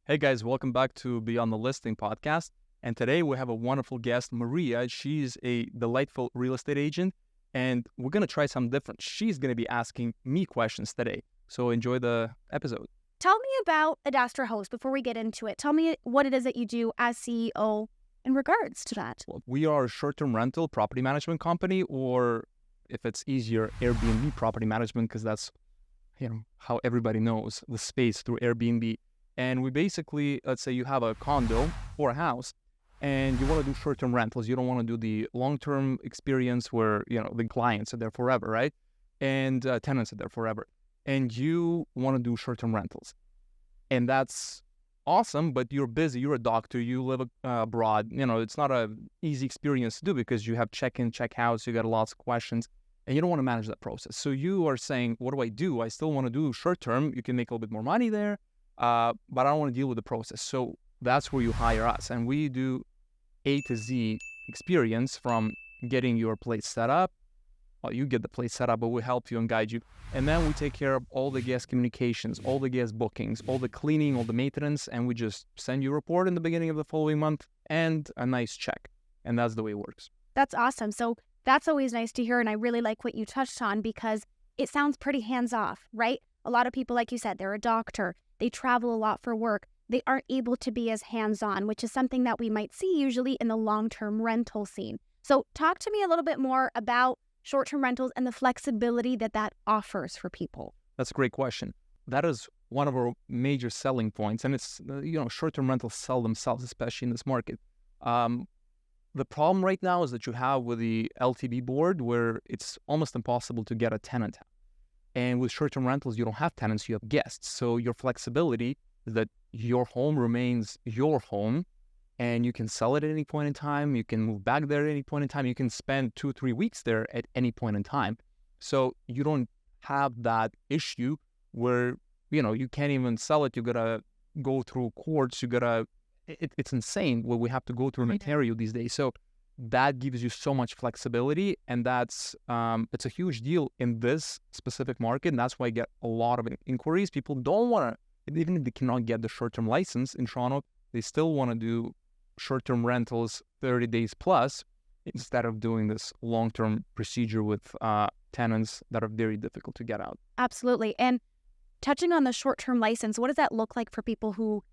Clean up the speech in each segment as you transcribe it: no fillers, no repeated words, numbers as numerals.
Hey guys, welcome back to Beyond the Listing podcast. And today we have a wonderful guest, Maria. She's a delightful real estate agent, and we're going to try something different. She's going to be asking me questions today. So enjoy the episode. Tell me about Adastra Host before we get into it. Tell me what it is that you do as CEO in regards to that. Well, we are a short-term rental property management company, or if it's easier, Airbnb property management, because that's how everybody knows the space through Airbnb. And we basically, let's say you have a condo or a house and you want to do short-term rentals. You don't want to do the long-term experience where, the clients are there forever, right? And tenants are there forever. And you want to do short-term rentals. And that's awesome, but you're busy. You're a doctor. You live abroad. It's not an easy experience to do because you have check-in, check-outs. You got lots of questions. And you don't want to manage that process. So you are saying, what do? I still want to do short-term. You can make a little bit more money there. But I don't want to deal with the process. So that's where you hire us. And we do A to Z experience from getting your place set up. Well, you get the place set up, but we help you and guide you. And then we take care of all the guest communications, all the guest bookings, all the cleaning, all the maintenance. And we just send you a report in the beginning of the following month and a nice check. And that's the way it works. That's awesome. So that's always nice to hear. And I really like what you touched on because it sounds pretty hands-off, right? A lot of people, like you said, they're a doctor. They travel a lot for work. They aren't able to be as hands-on, which is something that we might see usually in the long-term rental scene. So talk to me a little bit more about short-term rentals and the flexibility that offers for people. That's a great question. That is one of our major selling points. And it's, short-term rentals sell themselves, especially in this market. The problem right now is that you have with the LTB board where it's almost impossible to get a tenant. And with short-term rentals, you don't have tenants, you have guests. So your flexibility is that your home remains your home and you can sell it at any point in time. You can move back there at any point in time. You can spend 2-3 weeks there at any point in time. So you don't have that issue where, you can't even sell it. You got to go through courts. It's insane what we have to go through in Ontario these days. So that gives you so much flexibility, and that's it's a huge deal in this specific market, and that's why I get a lot of inquiries. People don't want to, even if they cannot get the short-term license in Toronto, they still want to do short-term rentals 30 days plus instead of doing this long-term procedure with tenants that are very difficult to get out. Absolutely. And touching on the short-term license, what does that look like for people who,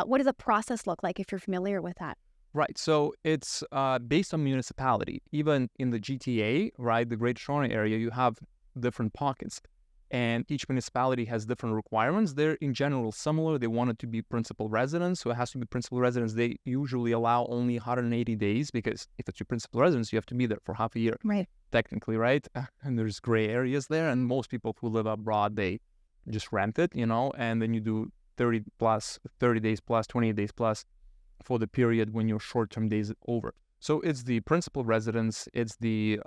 what does the process look like if you're familiar with that? Right. So it's based on municipality. Even in the GTA, right, the Greater Toronto Area, you have different pockets. And each municipality has different requirements. They're in general similar. They want it to be principal residence. So it has to be principal residence. They usually allow only 180 days because if it's your principal residence, you have to be there for half a year. Right. Technically, right? And there's gray areas there. And most people who live abroad, they just rent it, and then you do 30 days plus, 28 days plus for the period when your short-term days is over. So it's the principal residence, it's the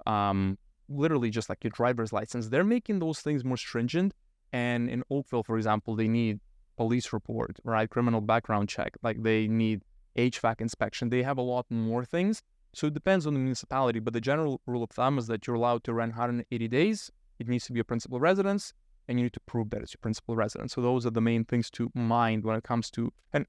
literally just like your driver's license. They're making those things more stringent. And in Oakville, for example, they need police report, right? Criminal background check, like they need HVAC inspection. They have a lot more things. So it depends on the municipality, but the general rule of thumb is that you're allowed to rent 180 days. It needs to be a principal residence, and you need to prove that it's your principal residence. So those are the main things to mind when it comes to, and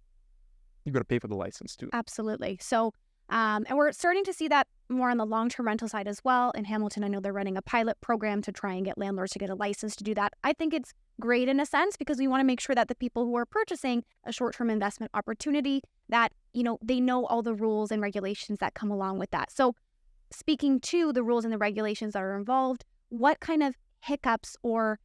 you got to pay for the license too. Absolutely. So, and we're starting to see that more on the long-term rental side as well. In Hamilton, I know they're running a pilot program to try and get landlords to get a license to do that. I think it's great in a sense because we want to make sure that the people who are purchasing a short-term investment opportunity that, they know all the rules and regulations that come along with that. So speaking to the rules and the regulations that are involved, what kind of hiccups or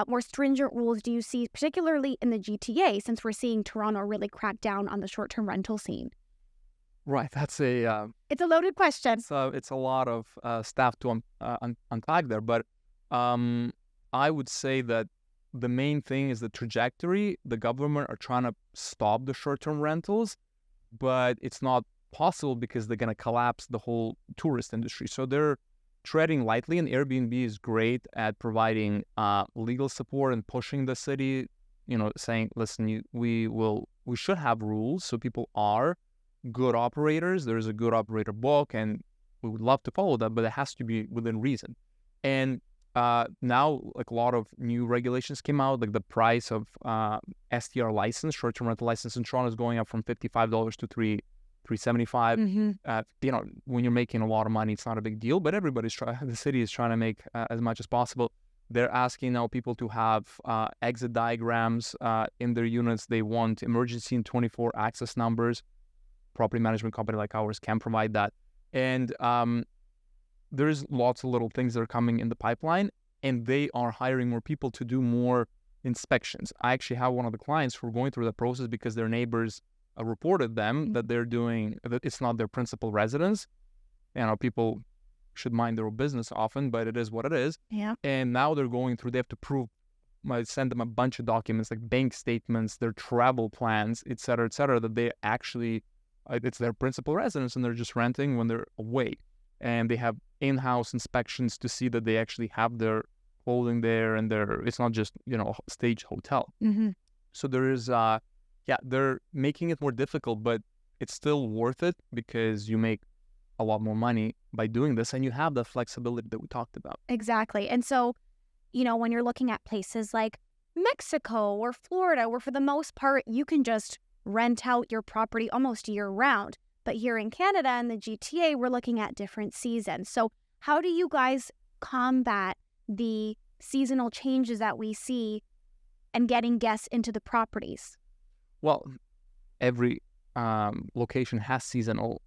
more stringent rules do you see, particularly in the GTA, since we're seeing Toronto really crack down on the short-term rental scene? Right, that's it's a loaded question. So it's a lot of stuff to unpack there, but I would say that the main thing is the trajectory. The government are trying to stop the short-term rentals, but it's not possible because they're going to collapse the whole tourist industry. So they're treading lightly, and Airbnb is great at providing legal support and pushing the city, saying, listen, we should have rules so people are good operators. There's a good operator book, and we would love to follow that, but it has to be within reason. And now like a lot of new regulations came out, like the price of STR license, short-term rental license in Toronto is going up from $55 to $375. When you're making a lot of money, it's not a big deal, but the city is trying to make as much as possible. They're asking now people to have exit diagrams in their units. They want emergency and 24 access numbers. Property management company like ours can provide that. And there's lots of little things that are coming in the pipeline, and they are hiring more people to do more inspections. I actually have one of the clients who are going through the process because their neighbors reported them that that it's not their principal residence. People should mind their own business often, but it is what it is. Yeah. And now they're going through, they have to prove, I send them a bunch of documents like bank statements, their travel plans, et cetera, that they actually, it's their principal residence and they're just renting when they're away. And they have in-house inspections to see that they actually have their clothing there and it's not just, a stage hotel. Mm-hmm. So there is, they're making it more difficult, but it's still worth it because you make a lot more money by doing this and you have the flexibility that we talked about. Exactly. And so, when you're looking at places like Mexico or Florida, where for the most part, you can just rent out your property almost year round. But here in Canada and the GTA, we're looking at different seasons. So how do you guys combat the seasonal changes that we see and getting guests into the properties? Well, every location has seasonal,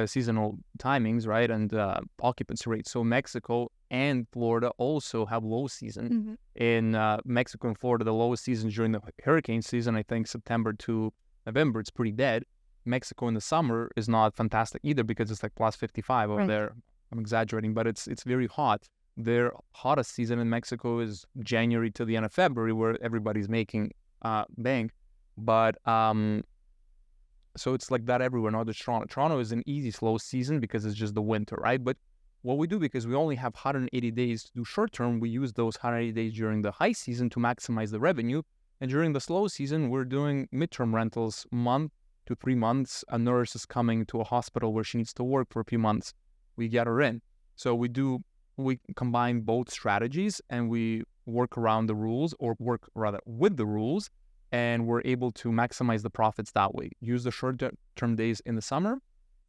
seasonal timings, right? And occupancy rates. So Mexico and Florida also have low season. Mm-hmm. In Mexico and Florida, the lowest season during the hurricane season, I think September to November, it's pretty dead. Mexico in the summer is not fantastic either because it's like plus 55 over there. I'm exaggerating, but it's very hot. Their hottest season in Mexico is January to the end of February, where everybody's making bank. But so it's like that everywhere, not just Toronto. Toronto is an easy slow season because it's just the winter, right? But what we do, because we only have 180 days to do short term, we use those 180 days during the high season to maximize the revenue. And during the slow season, we're doing midterm rentals, month to 3 months. A nurse is coming to a hospital where she needs to work for a few months. We get her in. So we combine both strategies and we work around the rules, or work rather with the rules, and we're able to maximize the profits that way. Use the short-term days in the summer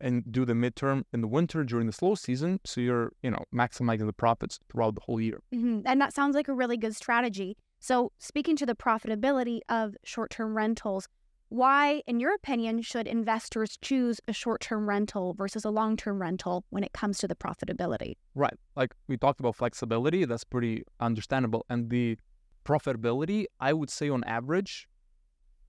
and do the midterm in the winter during the slow season. So you're, maximizing the profits throughout the whole year. Mm-hmm. And that sounds like a really good strategy. So speaking to the profitability of short-term rentals, why, in your opinion, should investors choose a short-term rental versus a long-term rental when it comes to the profitability? Right. Like we talked about flexibility, that's pretty understandable. And the profitability, I would say on average,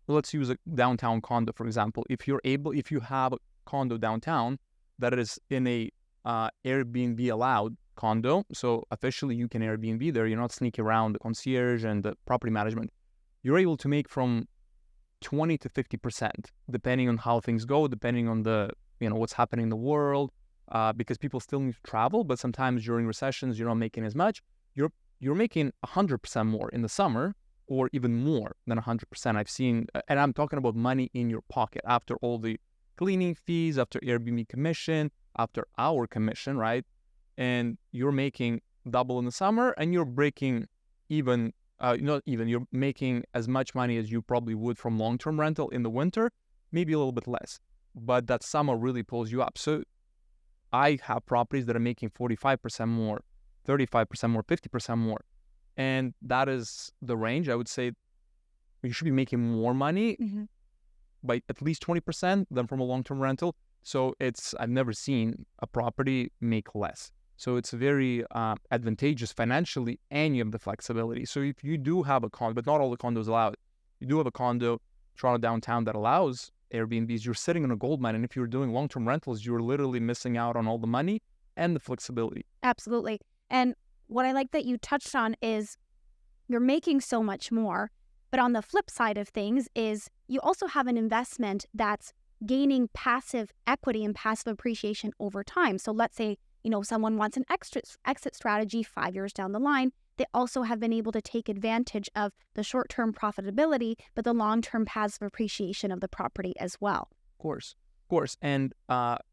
let's use a downtown condo, for example. If you have a condo downtown that is in a Airbnb allowed condo, so officially you can Airbnb there, you're not sneaking around the concierge and the property management, you're able to make from 20 to 50%, depending on how things go, depending on the, what's happening in the world, because people still need to travel, but sometimes during recessions, you're not making as much. You're making 100% more in the summer, or even more than 100%. I've seen, and I'm talking about money in your pocket after all the cleaning fees, after Airbnb commission, after our commission, right? And you're making double in the summer, and you're breaking even. You're making as much money as you probably would from long-term rental in the winter, maybe a little bit less, but that summer really pulls you up. So I have properties that are making 45% more, 35% more, 50% more. And that is the range. I would say you should be making more money by at least 20% than from a long-term rental. So I've never seen a property make less. So it's very advantageous financially, and you have the flexibility. So if you do have a condo, but not all the condos allow it, you do have a condo, Toronto downtown, that allows Airbnbs, you're sitting in a gold mine. And if you're doing long-term rentals, you're literally missing out on all the money and the flexibility. Absolutely. And what I like that you touched on is you're making so much more. But on the flip side of things is you also have an investment that's gaining passive equity and passive appreciation over time. So let's say, someone wants an exit strategy 5 years down the line. They also have been able to take advantage of the short-term profitability, but the long-term passive appreciation of the property as well. Of course. And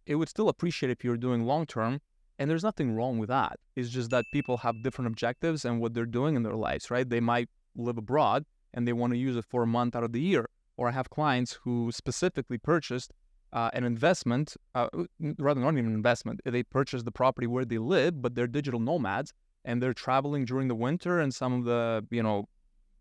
it would still appreciate if you're doing long-term, And there's nothing wrong with that. It's just that people have different objectives and what they're doing in their lives, right? They might live abroad and they want to use it for a month out of the year. Or I have clients who specifically purchased an investment, rather not even an investment. They purchased the property where they live, but they're digital nomads and they're traveling during the winter and some of the,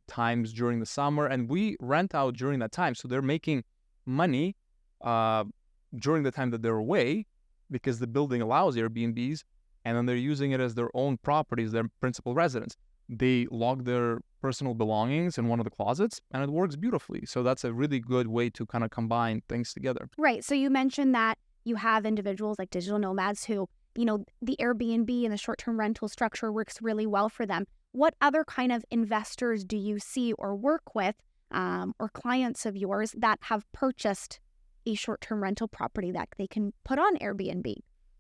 times during the summer. And we rent out during that time. So they're making money during the time that they're away because the building allows Airbnbs, and then they're using it as their own properties, their principal residence. They log their personal belongings in one of the closets, and it works beautifully. So that's a really good way to kind of combine things together. Right. So you mentioned that you have individuals like digital nomads who, the Airbnb and the short-term rental structure works really well for them. What other kind of investors do you see or work with, or clients of yours that have purchased a short-term rental property that they can put on Airbnb?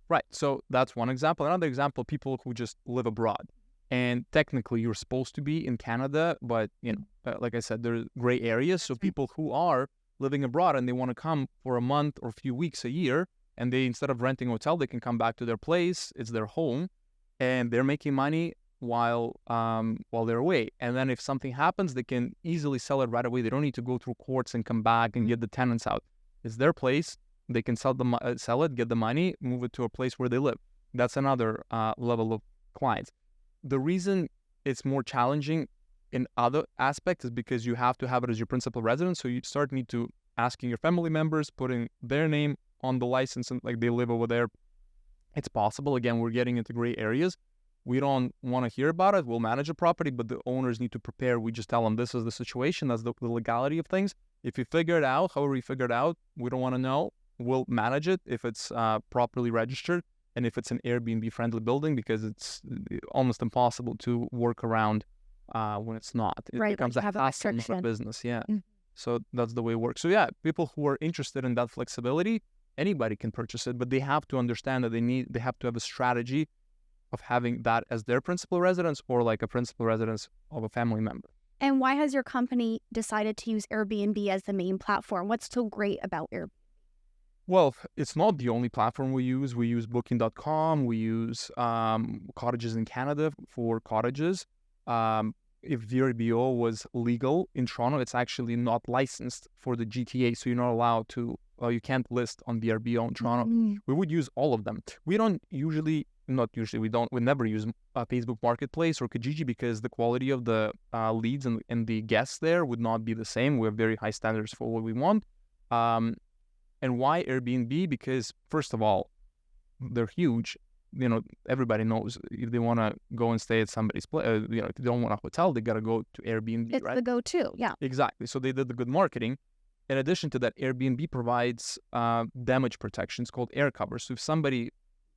Right. So that's one example. Another example, people who just live abroad. And technically, you're supposed to be in Canada, but, like I said, there's gray areas. So people who are living abroad and they want to come for a month or a few weeks a year, and they, instead of renting a hotel, they can come back to their place. It's their home, and they're making money while they're away. And then if something happens, they can easily sell it right away. They don't need to go through courts and come back and get the tenants out. It's their place. They can sell it, get the money, move it to a place where they live. That's another level of clients. The reason it's more challenging in other aspects is because you have to have it as your principal residence. So you need to asking your family members, putting their name on the license and like they live over there. It's possible. Again, we're getting into gray areas. We don't want to hear about it. We'll manage a property, but the owners need to prepare. We just tell them this is the situation. That's the legality of things. If you figure it out, however you figure it out, we don't want to know. We'll manage it if it's properly registered and if it's an Airbnb-friendly building, because it's almost impossible to work around when it's not. It becomes a hassle, not a business. Yeah. Mm-hmm. So that's the way it works. So yeah, people who are interested in that flexibility, anybody can purchase it, but they have to understand that they have to have a strategy of having that as their principal residence or like a principal residence of a family member. And why has your company decided to use Airbnb as the main platform? What's so great about Airbnb? Well, it's not the only platform we use. We use booking.com. We use Cottages in Canada for cottages. If VRBO was legal in Toronto, it's actually not licensed for the GTA. So you're not allowed to, you can't list on VRBO in Toronto. Mm-hmm. We would use all of them. We never use Facebook Marketplace or Kijiji because the quality of the leads and the guests there would not be the same. We have very high standards for what we want. And why Airbnb? Because first of all, they're huge. Everybody knows if they want to go and stay at somebody's place, if they don't want a hotel, they got to go to Airbnb, it's right? The go-to, yeah. Exactly. So they did the good marketing. In addition to that, Airbnb provides damage protections called air cover. So if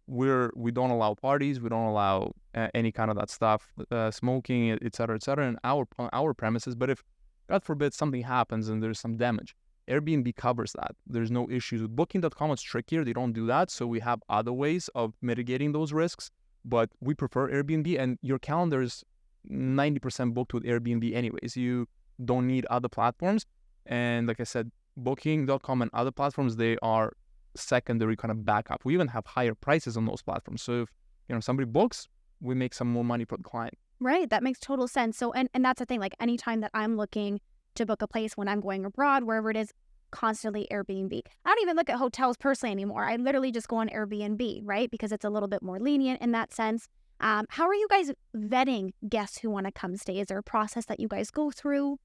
we don't allow parties, we don't allow any kind of that stuff, smoking, et cetera, in our premises. But if, God forbid, something happens and there's some damage, Airbnb covers that. There's no issues with booking.com. It's trickier. They don't do that. So we have other ways of mitigating those risks, but we prefer Airbnb, and your calendar is 90% booked with Airbnb anyways. You don't need other platforms. And like I said, booking.com and other platforms, they are secondary kind of backup. We even have higher prices on those platforms. So if somebody books, we make some more money for the client. Right. That makes total sense. So and that's the thing, like anytime that I'm looking to book a place when I'm going abroad, wherever it is, constantly Airbnb. I don't even look at hotels personally anymore. I literally just go on Airbnb, right? Because it's a little bit more lenient in that sense. How are you guys vetting guests who want to come stay? Is there a process that you guys go through?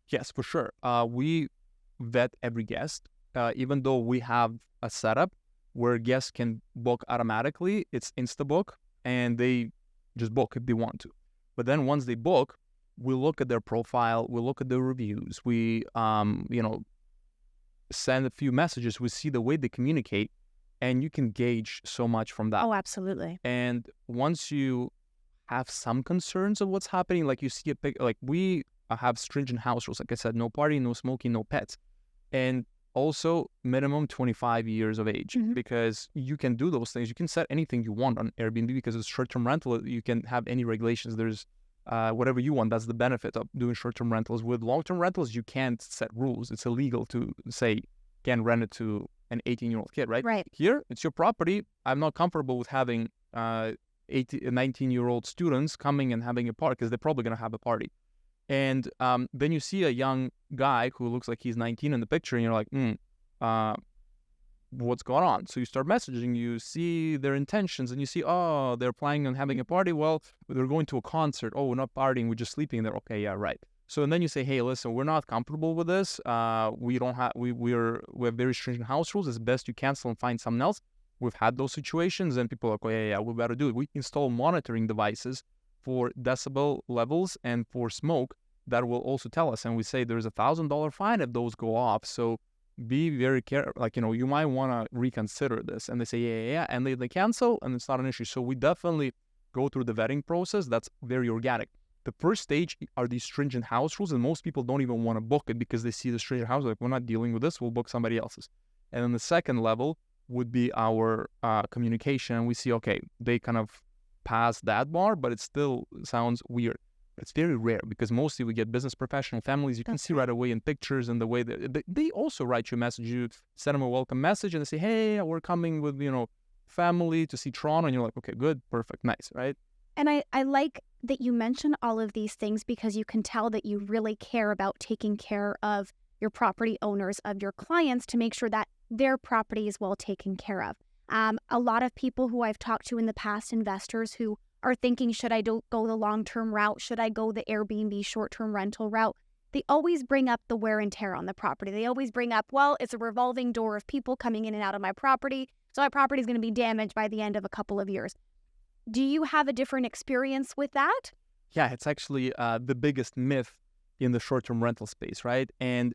Yes, for sure. We vet every guest, even though we have a setup where guests can book automatically. It's InstaBook, and they just book if they want to. But then once they book, we look at their profile, we look at their reviews, we, send a few messages, we see the way they communicate, and you can gauge so much from that. Oh, absolutely. And once you have some concerns of what's happening, like you see we have stringent house rules. Like I said, no party, no smoking, no pets. And also minimum 25 years of age, mm-hmm. because you can do those things. You can set anything you want on Airbnb because it's short-term rental. You can have any regulations. There's whatever you want. That's the benefit of doing short-term rentals. With long-term rentals, you can't set rules. It's illegal to say, can't rent it to an 18-year-old kid, right? Right. Here, it's your property. I'm not comfortable with having 18, 19-year-old students coming and having a party because they're probably going to have a party. And then you see a young guy who looks like he's 19 in the picture, and you're like, what's going on? So you start messaging, you see their intentions, and you see, oh, they're planning on having a party. Well, they're going to a concert. Oh, we're not partying, we're just sleeping there. Okay, yeah, right. So and then you say, hey, listen, we're not comfortable with this. We don't have we have very stringent house rules. It's best you cancel and find someone else. We've had those situations, and people are like, oh, yeah, we better do it. We install monitoring devices for decibel levels and for smoke that will also tell us. And we say there's $1,000 fine if those go off. So be very careful. Like, you might want to reconsider this. And they say, yeah. And they cancel, and it's not an issue. So we definitely go through the vetting process. That's very organic. The first stage are these stringent house rules, and most people don't even want to book it because they see the stringent house, like, we're not dealing with this, we'll book somebody else's. And then the second level would be our communication. And we see, okay, they kind of pass that bar, but it still sounds weird. It's very rare because mostly we get business professional families. You can see right away in pictures and the way that they also write you a message. You send them a welcome message and they say, hey, we're coming with, family to see Toronto. And you're like, okay, good, perfect, nice, right? And I like that you mention all of these things because you can tell that you really care about taking care of your property owners, of your clients, to make sure that their property is well taken care of. A lot of people who I've talked to in the past, investors who are thinking, should I go the long-term route? Should I go the Airbnb short-term rental route? They always bring up the wear and tear on the property. They always bring up, well, it's a revolving door of people coming in and out of my property, so my property is going to be damaged by the end of a couple of years. Do you have a different experience with that? Yeah, it's actually the biggest myth in the short-term rental space, right? And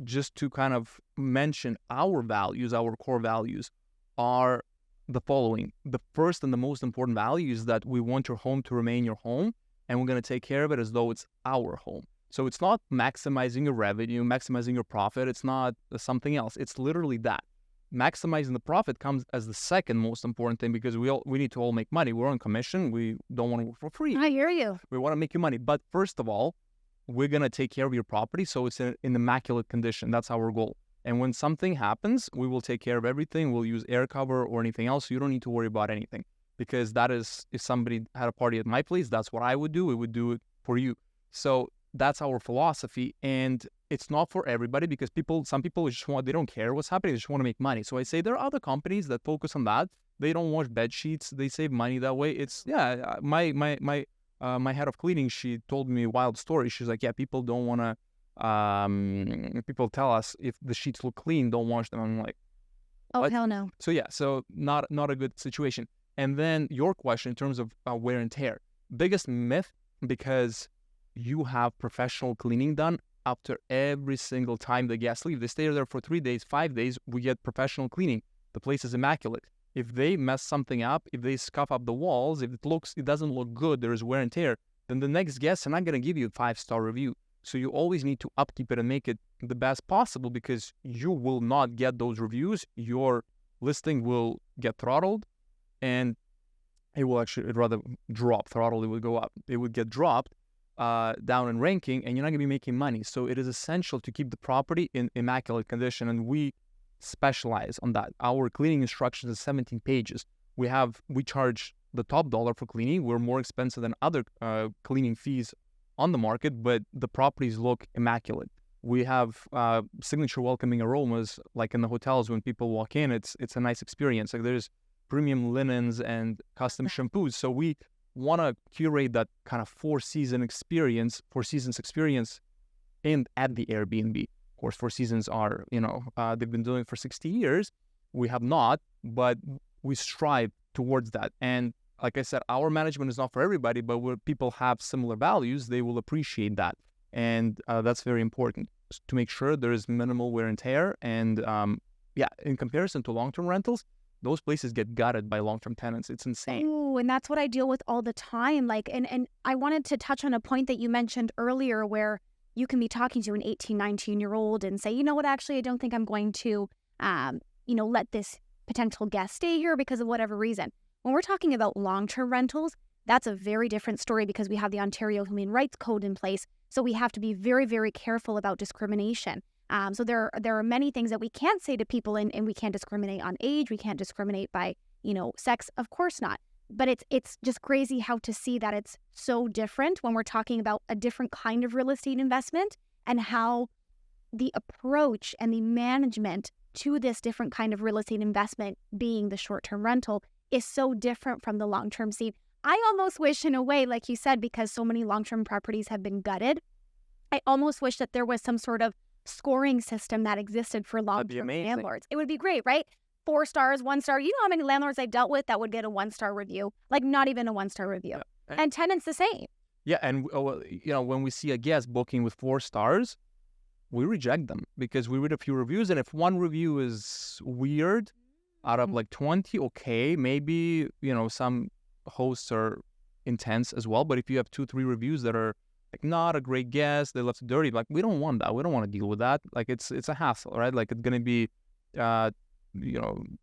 just to kind of mention our values, our core values are the following. The first and the most important value is that we want your home to remain your home, and we're going to take care of it as though it's our home. So it's not maximizing your revenue, maximizing your profit. It's not something else. It's literally that. Maximizing the profit comes as the second most important thing because we need to all make money. We're on commission. We don't want to work for free. I hear you. We want to make you money. But first of all, we're going to take care of your property so it's in immaculate condition. That's our goal. And when something happens, we will take care of everything. We'll use air cover or anything else. So you don't need to worry about anything, because that is, if somebody had a party at my place, that's what I would do. We would do it for you. So that's our philosophy. And it's not for everybody because some people they don't care what's happening. They just want to make money. So I say there are other companies that focus on that. They don't wash bed sheets. They save money that way. It's, my head of cleaning, she told me a wild story. She's like, yeah, people don't want to, people tell us if the sheets look clean, don't wash them. I'm like, oh, what? hell no. So yeah, so not a good situation. And then your question in terms of wear and tear, biggest myth, because you have professional cleaning done after every single time the guests leave. They stay there for 3 days, 5 days, we get professional cleaning. The place is immaculate. If they mess something up, if they scuff up the walls, if it doesn't look good, there is wear and tear, then the next guests are not going to give you a 5-star review. So you always need to upkeep it and make it the best possible, because you will not get those reviews. Your listing will get throttled, and it will it'd rather drop. Throttled, it would go up. It would get dropped down in ranking, and you're not going to be making money. So it is essential to keep the property in immaculate condition, and we specialize on that. Our cleaning instructions is 17 pages. We charge the top dollar for cleaning. We're more expensive than other cleaning fees on the market, but the properties look immaculate. We have signature welcoming aromas, like in the hotels when people walk in. It's a nice experience. Like there's premium linens and custom shampoos. So we want to curate that kind of four seasons experience in at the Airbnb. Of course, Four Seasons are, they've been doing it for 60 years. We have not, but we strive towards that. And like I said, our management is not for everybody, but where people have similar values, they will appreciate that. And that's very important to make sure there is minimal wear and tear. And in comparison to long-term rentals, those places get gutted by long-term tenants. It's insane. Oh, and that's what I deal with all the time. And I wanted to touch on a point that you mentioned earlier where you can be talking to an 18, 19-year-old and say, you know what, actually, I don't think I'm going to, let this potential guest stay here because of whatever reason. When we're talking about long-term rentals, that's a very different story because we have the Ontario Human Rights Code in place. So we have to be very, very careful about discrimination. So there are many things that we can't say to people, and we can't discriminate on age. We can't discriminate by sex? Of course not. But it's just crazy how to see that it's so different when we're talking about a different kind of real estate investment, and how the approach and the management to this different kind of real estate investment, being the short-term rental, is so different from the long-term. See, I almost wish, in a way, like you said, because so many long-term properties have been gutted, I almost wish that there was some sort of scoring system that existed for long-term landlords. It would be great, right? 4 stars, 1 star. You know how many landlords I've dealt with that would get a 1-star review? Like, not even a 1-star review. Yeah. And tenants the same. Yeah, and when we see a guest booking with 4 stars, we reject them because we read a few reviews, and if one review is weird out of like 20, okay, maybe, some hosts are intense as well, but if you have 2-3 reviews that are like not a great guest, they left it dirty, like, we don't want that. We don't want to deal with that. Like, it's a hassle, right? Like, it's going to be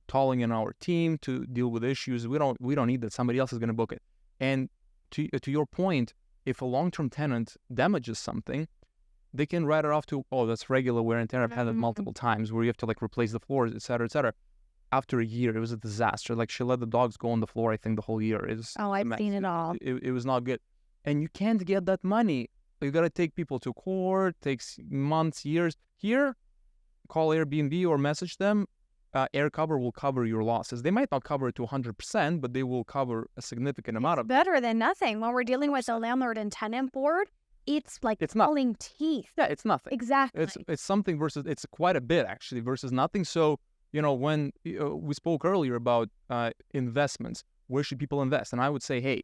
tolling in our team to deal with issues. We don't need that. Somebody else is going to book it. And to your point, if a long-term tenant damages something, they can write it off to, oh, that's regular wear and tear. I've had it multiple times where you have to like replace the floors, et cetera, et cetera. After a year, it was a disaster. Like, she let the dogs go on the floor, I think, the whole year. I've seen it all. It was not good. And you can't get that money. You got to take people to court, takes months, years. Here, call Airbnb or message them. Air cover will cover your losses. They might not cover it to 100%, but they will cover a significant amount of it. Better than nothing. When we're dealing with a landlord and tenant board, it's like pulling teeth. Yeah, it's nothing. Exactly. It's something versus, it's quite a bit actually versus nothing. So, when we spoke earlier about investments, where should people invest? And I would say, hey,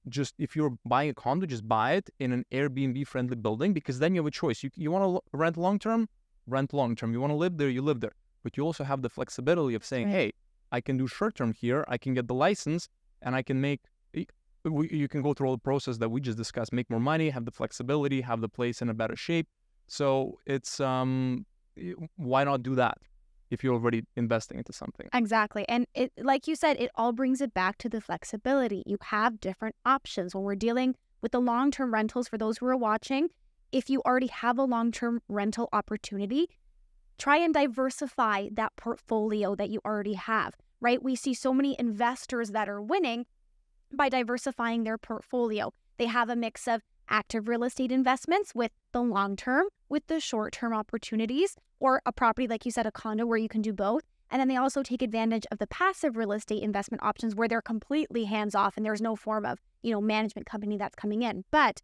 just if you're buying a condo, just buy it in an Airbnb-friendly building, because then you have a choice. You want to rent long-term? Rent long-term. You want to live there? You live there. But you also have the flexibility of saying, hey, I can do short-term here. I can get the license, and I can make, you can go through all the process that we just discussed, make more money, have the flexibility, have the place in a better shape. So it's, why not do that if you're already investing into something? Exactly. And it, like you said, it all brings it back to the flexibility. You have different options when we're dealing with the long-term rentals. For those who are watching, if you already have a long-term rental opportunity, try and diversify that portfolio that you already have, right? We see so many investors that are winning by diversifying their portfolio. They have a mix of active real estate investments with the long-term, with the short-term opportunities, or a property, like you said, a condo where you can do both. And then they also take advantage of the passive real estate investment options where they're completely hands-off and there's no form of, management company that's coming in. But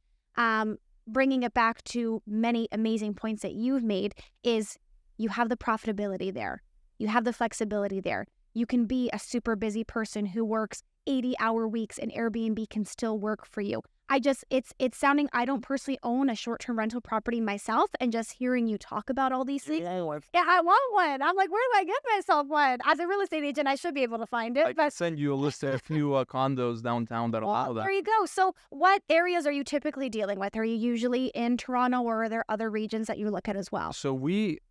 bringing it back to many amazing points that you've made is you have the profitability there. You have the flexibility there. You can be a super busy person who works 80-hour weeks, and Airbnb can still work for you. It's sounding, I don't personally own a short-term rental property myself, and just hearing you talk about all these things. Yeah, I want one. I'm like, where do I get myself one? As a real estate agent, I should be able to find it. I can send you a list of a few condos downtown that allow that. There you go. So what areas are you typically dealing with? Are you usually in Toronto, or are there other regions that you look at as well? So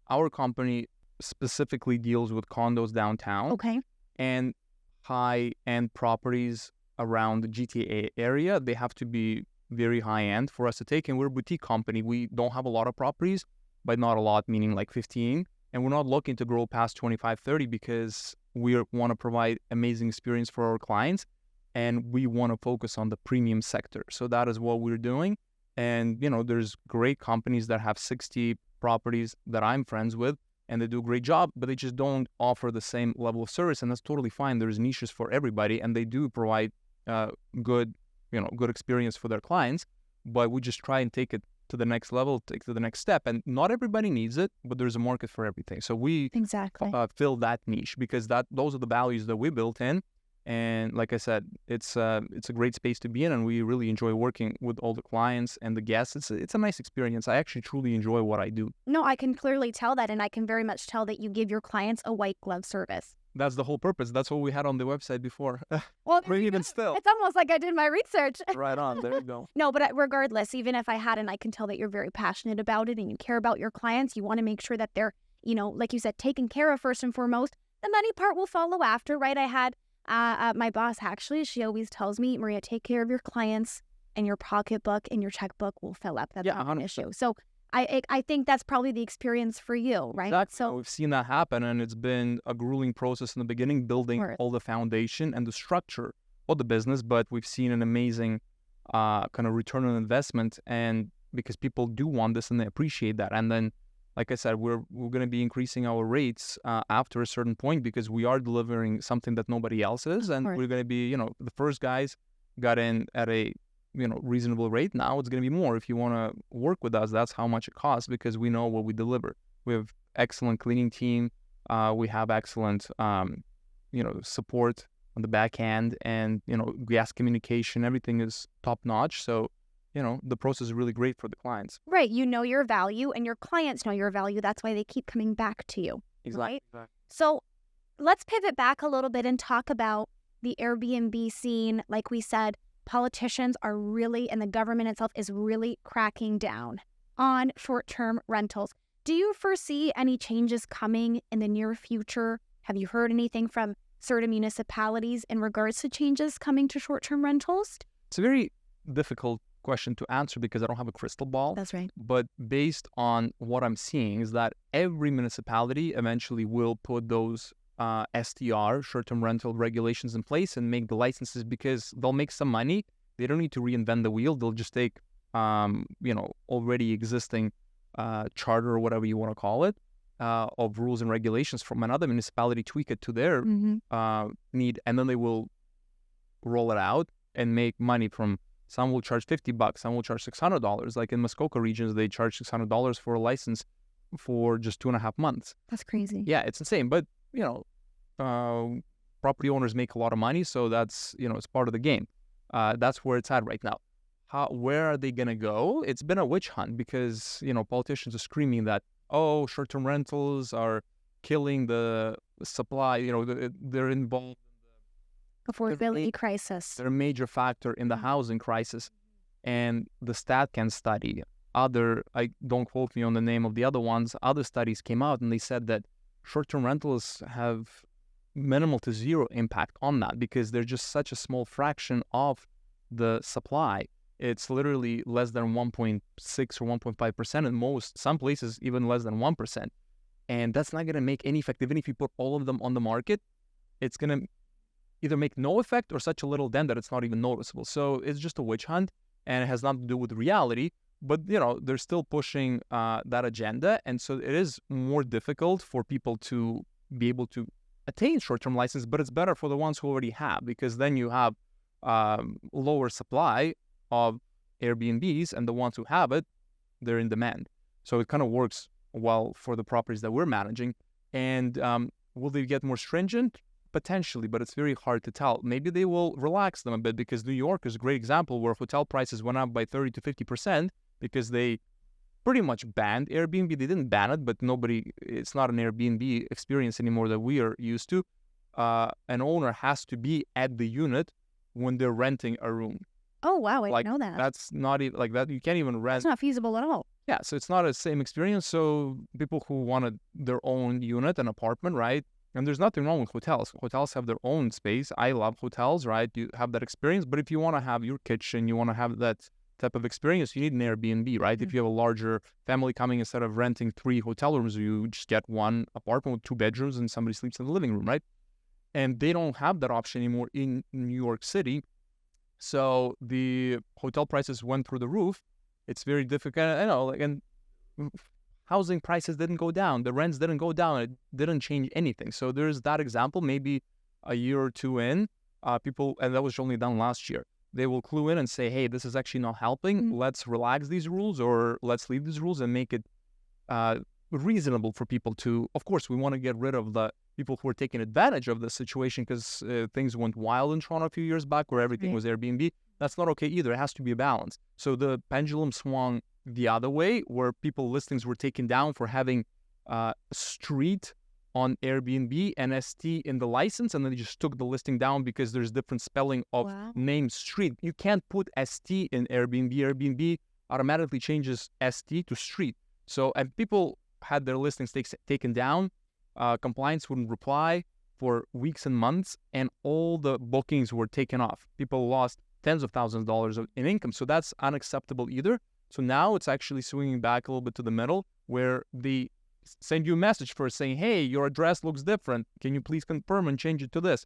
our company specifically deals with condos downtown. Okay. And high-end properties around the GTA area. They have to be very high-end for us to take. And we're a boutique company. We don't have a lot of properties, but not a lot, meaning like 15. And we're not looking to grow past 25, 30 because we want to provide amazing experience for our clients. And we want to focus on the premium sector. So that is what we're doing. And, there's great companies that have 60 properties that I'm friends with, and they do a great job, but they just don't offer the same level of service, and that's totally fine. There's niches for everybody, and they do provide good experience for their clients, but we just try and take it to the next level, take it to the next step. And not everybody needs it, but there's a market for everything. So we fill that niche because those are the values that we built in. And like I said, it's a great space to be in, and we really enjoy working with all the clients and the guests. It's a nice experience. I actually truly enjoy what I do. No, I can clearly tell that, and I can very much tell that you give your clients a white glove service. That's the whole purpose. That's what we had on the website before. Well, even still. It's almost like I did my research. Right on. There you go. No, but regardless, even if I hadn't, I can tell that you're very passionate about it and you care about your clients. You want to make sure that they're, like you said, taken care of first and foremost. The money part will follow after, right? I had my boss, actually, she always tells me, Maria, take care of your clients and your pocketbook and your checkbook will fill up. That's not an issue. So I think that's probably the experience for you, right? Exactly. So We've seen that happen, and it's been a grueling process in the beginning, building Right. all the foundation and the structure of the business. But we've seen an amazing kind of return on investment, and because people do want this and they appreciate that. And then, like I said, we're going to be increasing our rates after a certain point because we are delivering something that nobody else is, and course. we're going to be, the first guys got in at a reasonable rate. Now it's going to be more. If you want to work with us, that's how much it costs because we know what we deliver. We have excellent cleaning team. We have excellent, support on the back end, and gas communication. Everything is top notch. So, the process is really great for the clients. Right. You know your value and your clients know your value. That's why they keep coming back to you. Exactly. Right? So let's pivot back a little bit and talk about the Airbnb scene. Like we said, politicians are really, and the government itself is really cracking down on short-term rentals. Do you foresee any changes coming in the near future? Have you heard anything from certain municipalities in regards to changes coming to short-term rentals? It's a very difficult question to answer because I don't have a crystal ball. That's right. But based on what I'm seeing is that every municipality eventually will put those STR, short-term rental regulations in place and make the licenses because they'll make some money. They don't need to reinvent the wheel. They'll just take, already existing charter or whatever you want to call it, of rules and regulations from another municipality, tweak it to their need, and then they will roll it out and make money from. Some will charge $50, some will charge $600. Like in Muskoka regions, they charge $600 for a license for just 2.5 months. That's crazy. Yeah, it's insane. But, property owners make a lot of money, so that's, it's part of the game. That's where it's at right now. Where are they going to go? It's been a witch hunt because, politicians are screaming that, short-term rentals are killing the supply. They're involved. Affordability crisis. They're a major factor in the housing crisis. And the StatCan study, I don't quote me on the name of the other ones, other studies came out and they said that short-term rentals have minimal to zero impact on that because they're just such a small fraction of the supply. It's literally less than 1.6 or 1.5% in some places even less than 1%. And that's not going to make any effect. Even if you put all of them on the market, it's going to either make no effect or such a little dent that it's not even noticeable. So it's just a witch hunt and it has nothing to do with reality. But, they're still pushing that agenda. And so it is more difficult for people to be able to attain short-term license, but it's better for the ones who already have because then you have lower supply of Airbnbs and the ones who have it, they're in demand. So it kind of works well for the properties that we're managing. And will they get more stringent? Potentially, but it's very hard to tell. Maybe they will relax them a bit because New York is a great example where hotel prices went up by 30 to 50% because they pretty much banned Airbnb. They didn't ban it, but it's not an Airbnb experience anymore that we are used to. An owner has to be at the unit when they're renting a room. Oh, wow. I didn't know that. That's not even like that. You can't even rent. It's not feasible at all. Yeah, so it's not the same experience. So people who wanted their own unit, an apartment, right? And there's nothing wrong with hotels. Hotels have their own space. I love hotels, right? You have that experience. But if you want to have your kitchen, you want to have that type of experience, you need an Airbnb, right? If you have a larger family coming, instead of renting 3 hotel rooms, you just get one apartment with 2 bedrooms and somebody sleeps in the living room, right? And they don't have that option anymore in New York City. So the hotel prices went through the roof. It's very difficult. I know, and housing prices didn't go down. The rents didn't go down. It didn't change anything. So there's that example. Maybe a year or two in, people, and that was only done last year, they will clue in and say, hey, this is actually not helping. Let's relax these rules or let's leave these rules and make it reasonable for people to, of course, we want to get rid of the people who are taking advantage of the situation because things went wild in Toronto a few years back where everything was Airbnb. That's not okay either. It has to be a balance. So the pendulum swung the other way where people listings were taken down for having street on Airbnb and ST in the license, and then they just took the listing down because there's different spelling of name street. You can't put ST in Airbnb. Airbnb automatically changes ST to street. So and people had their listings taken down. Compliance wouldn't reply for weeks and months, and all the bookings were taken off. People lost tens of thousands of dollars in income. So that's unacceptable either. So now it's actually swinging back a little bit to the middle, where they send you a message first saying, hey, your address looks different. Can you please confirm and change it to this?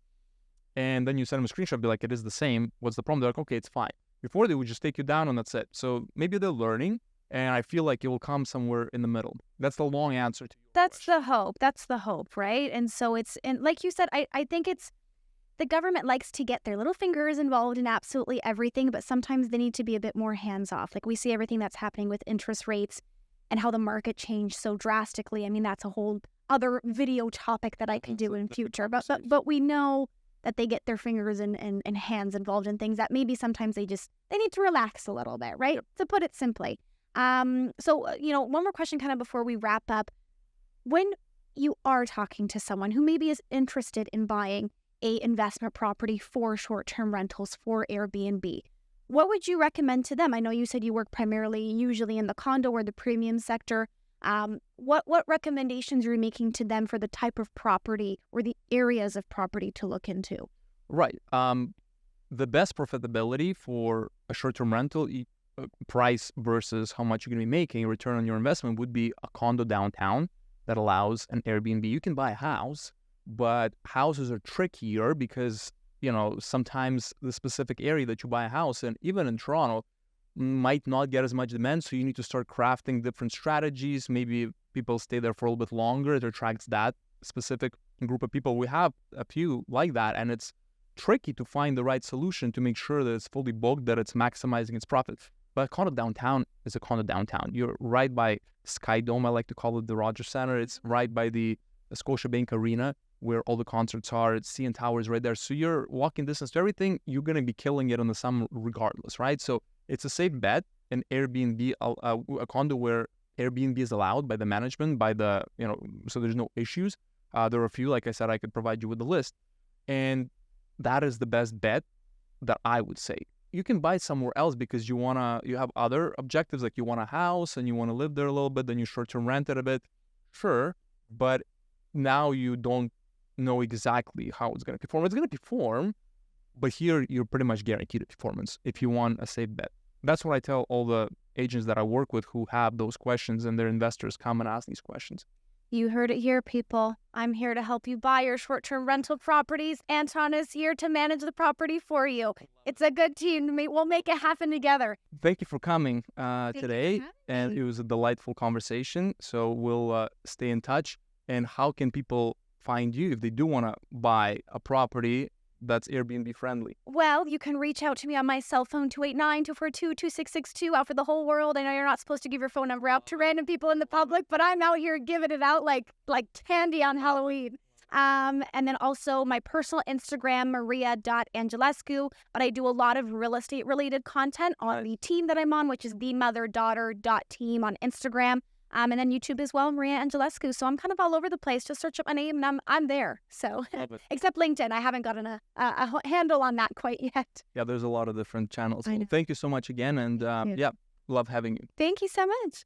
And then you send them a screenshot, be like, it is the same. What's the problem? They're like, okay, it's fine. Before, they would just take you down and that's it. So maybe they're learning, and I feel like it will come somewhere in the middle. That's the long answer to your That's question. the hope. That's the hope, right? And so and like you said, I think it's, the government likes to get their little fingers involved in absolutely everything, but sometimes they need to be a bit more hands-off. Like we see everything that's happening with interest rates and how the market changed so drastically. I mean, that's a whole other video topic that I can do in future. But we know that they get their fingers and hands involved in things that maybe sometimes they need to relax a little bit, right? Yep. To put it simply. So, one more question kind of before we wrap up. When you are talking to someone who maybe is interested in buying a investment property for short-term rentals for Airbnb, what would you recommend to them? I know you said you work primarily usually in the condo or the premium sector. What recommendations are you making to them for the type of property or the areas of property to look into? Right. The best profitability for a short-term rental price versus how much you're going to be making, return on your investment, would be a condo downtown that allows an Airbnb. You can buy a house, but houses are trickier because, sometimes the specific area that you buy a house in, even in Toronto, might not get as much demand. So you need to start crafting different strategies. Maybe people stay there for a little bit longer. It attracts that specific group of people. We have a few like that, and it's tricky to find the right solution to make sure that it's fully booked, that it's maximizing its profit. But a condo downtown is a condo downtown. You're right by Sky Dome, I like to call it the Rogers Center. It's right by the Scotiabank Arena, where all the concerts are. It's CN Towers right there. So you're walking distance to everything. You're going to be killing it on the summer regardless, right? So it's a safe bet. An Airbnb, a condo where Airbnb is allowed by the management, so there's no issues. There are a few, like I said, I could provide you with the list. And that is the best bet that I would say. You can buy somewhere else because you have other objectives, like you want a house and you want to live there a little bit, then you short-term rent it a bit. Sure, but now you don't know exactly how it's going to perform. It's going to perform, but here you're pretty much guaranteed a performance if you want a safe bet. That's what I tell all the agents that I work with who have those questions and their investors come and ask these questions. You heard it here, people. I'm here to help you buy your short-term rental properties. Anton is here to manage the property for you. It's a good team. We'll make it happen together. Thank you for coming today, and it was a delightful conversation. So we'll stay in touch. And how can people find you if they do want to buy a property that's Airbnb friendly? Well, you can reach out to me on my cell phone, 289-242-2662, out for the whole world. I know you're not supposed to give your phone number out to random people in the public, but I'm out here giving it out like candy on Halloween. And then also my personal Instagram, Maria.Angelescu, but I do a lot of real estate related content on the team that I'm on, which is themother-daughter.team on Instagram. And then YouTube as well, Maria Angelescu. So I'm kind of all over the place. Just search up my name and I'm there. So except LinkedIn, I haven't gotten a handle on that quite yet. Yeah, there's a lot of different channels. Well, thank you so much again. And love having you. Thank you so much.